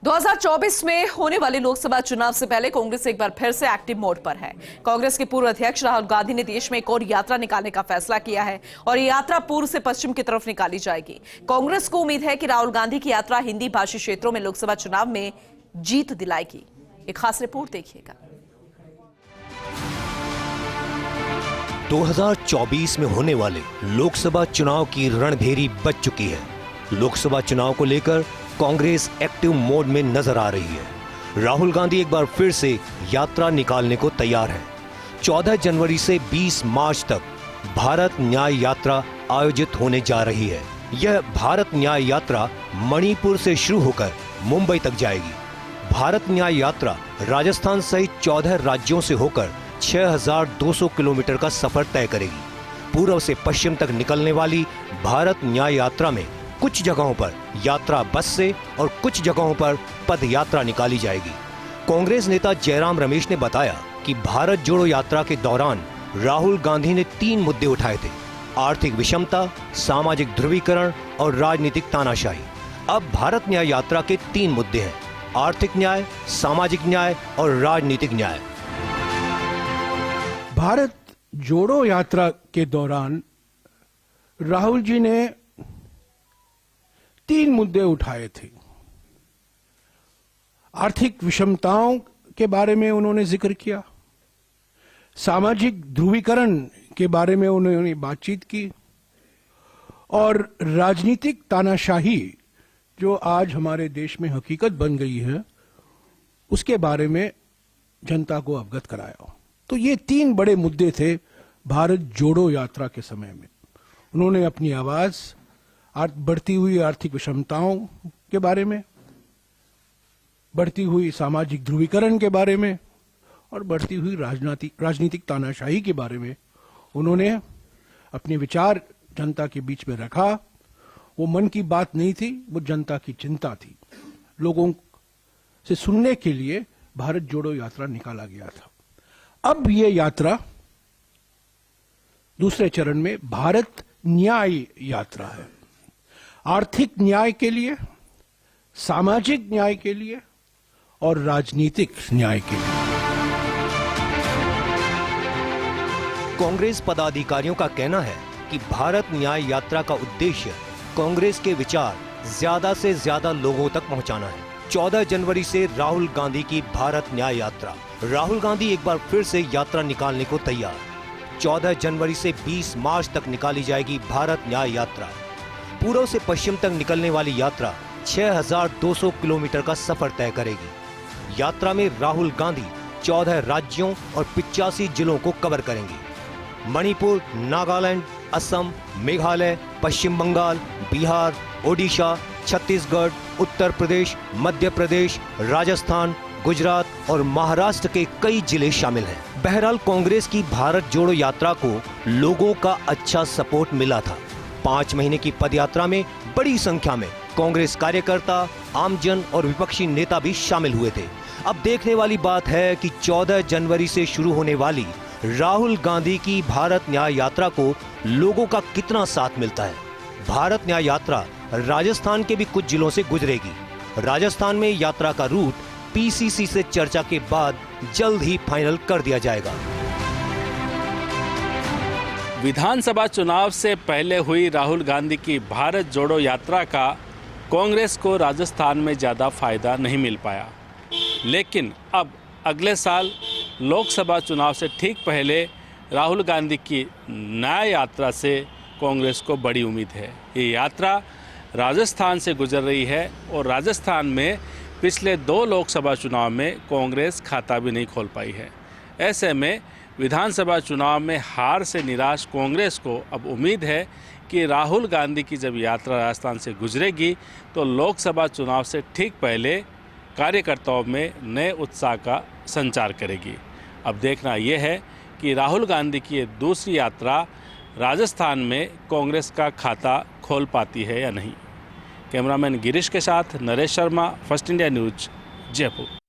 2024 में होने वाले लोकसभा चुनाव से पहले कांग्रेस एक बार फिर से एक्टिव मोड पर है। कांग्रेस के पूर्व अध्यक्ष राहुल गांधी ने देश में एक और यात्रा निकालने का फैसला किया है और ये यात्रा पूर्व से पश्चिम की तरफ निकाली जाएगी। कांग्रेस को उम्मीद है कि राहुल गांधी की यात्रा हिंदी भाषी क्षेत्रों में लोकसभा चुनाव में जीत दिलाएगी। एक खास रिपोर्ट देखिएगा। 2024 में होने वाले लोकसभा चुनाव की रणभेरी बज चुकी है। लोकसभा चुनाव को लेकर कांग्रेस एक्टिव मोड में नजर आ रही है। राहुल गांधी एक बार फिर से यात्रा निकालने को तैयार है। 14 जनवरी से 20 मार्च तक भारत न्याय यात्रा आयोजित होने जा रही है। यह भारत न्याय यात्रा मणिपुर से शुरू होकर मुंबई तक जाएगी। भारत न्याय यात्रा राजस्थान सहित 14 राज्यों से होकर 6200 किलोमीटर का सफर तय करेगी। पूर्व से पश्चिम तक निकलने वाली भारत न्याय यात्रा में कुछ जगहों पर यात्रा बस से और कुछ जगहों पर पद यात्रा निकाली जाएगी। कांग्रेस नेता जयराम रमेश ने बताया कि भारत जोड़ो यात्रा के दौरान राहुल गांधी ने 3 मुद्दे उठाए थे: आर्थिक विषमता, सामाजिक ध्रुवीकरण और राजनीतिक तानाशाही। अब भारत न्याय यात्रा के 3 मुद्दे हैं: आर्थिक न्याय, सामाजिक न्याय और राजनीतिक न्याय। भारत जोड़ो यात्रा के दौरान राहुल जी ने 3 मुद्दे उठाए थे। आर्थिक विषमताओं के बारे में उन्होंने जिक्र किया, सामाजिक ध्रुवीकरण के बारे में उन्होंने बातचीत की और राजनीतिक तानाशाही जो आज हमारे देश में हकीकत बन गई है उसके बारे में जनता को अवगत कराया। तो ये 3 बड़े मुद्दे थे भारत जोड़ो यात्रा के समय में। उन्होंने अपनी आवाज बढ़ती हुई आर्थिक विषमताओं के बारे में, बढ़ती हुई सामाजिक ध्रुवीकरण के बारे में और बढ़ती हुई राजनीतिक तानाशाही के बारे में उन्होंने अपने विचार जनता के बीच में रखा। वो मन की बात नहीं थी, वो जनता की चिंता थी। लोगों से सुनने के लिए भारत जोड़ो यात्रा निकाला गया था। अब ये यात्रा दूसरे चरण में भारत न्याय यात्रा है। आर्थिक न्याय के लिए, सामाजिक न्याय के लिए और राजनीतिक न्याय के लिए। कांग्रेस पदाधिकारियों का कहना है कि भारत न्याय यात्रा का उद्देश्य कांग्रेस के विचार ज्यादा से ज्यादा लोगों तक पहुंचाना है। 14 जनवरी से राहुल गांधी की भारत न्याय यात्रा। राहुल गांधी एक बार फिर से यात्रा निकालने को तैयार। 14 जनवरी से 20 मार्च तक निकाली जाएगी भारत न्याय यात्रा। पूर्व से पश्चिम तक निकलने वाली यात्रा 6200 किलोमीटर का सफर तय करेगी। यात्रा में राहुल गांधी 14 राज्यों और 85 जिलों को कवर करेंगे। मणिपुर, नागालैंड, असम, मेघालय, पश्चिम बंगाल, बिहार, ओडिशा, छत्तीसगढ़, उत्तर प्रदेश, मध्य प्रदेश, राजस्थान, गुजरात और महाराष्ट्र के कई जिले शामिल हैं। बहरहाल कांग्रेस की भारत जोड़ो यात्रा को लोगों का अच्छा सपोर्ट मिला था। 5 महीने की पदयात्रा में बड़ी संख्या में कांग्रेस कार्यकर्ता, आमजन और विपक्षी नेता भी शामिल हुए थे। अब देखने वाली बात है कि 14 जनवरी से शुरू होने वाली राहुल गांधी की भारत न्याय यात्रा को लोगों का कितना साथ मिलता है। भारत न्याय यात्रा राजस्थान के भी कुछ जिलों से गुजरेगी। राजस्थान में यात्रा का रूट पीसीसी से चर्चा के बाद जल्द ही फाइनल कर दिया जाएगा। विधानसभा चुनाव से पहले हुई राहुल गांधी की भारत जोड़ो यात्रा का कांग्रेस को राजस्थान में ज़्यादा फायदा नहीं मिल पाया, लेकिन अब अगले साल लोकसभा चुनाव से ठीक पहले राहुल गांधी की न्याय यात्रा से कांग्रेस को बड़ी उम्मीद है। ये यात्रा राजस्थान से गुजर रही है और राजस्थान में पिछले 2 लोकसभा चुनाव में कांग्रेस खाता भी नहीं खोल पाई है। ऐसे में विधानसभा चुनाव में हार से निराश कांग्रेस को अब उम्मीद है कि राहुल गांधी की जब यात्रा राजस्थान से गुजरेगी तो लोकसभा चुनाव से ठीक पहले कार्यकर्ताओं में नए उत्साह का संचार करेगी। अब देखना यह है कि राहुल गांधी की ये दूसरी यात्रा राजस्थान में कांग्रेस का खाता खोल पाती है या नहीं। कैमरामैन गिरीश के साथ Naresh Sharma, first India news, Jaipur.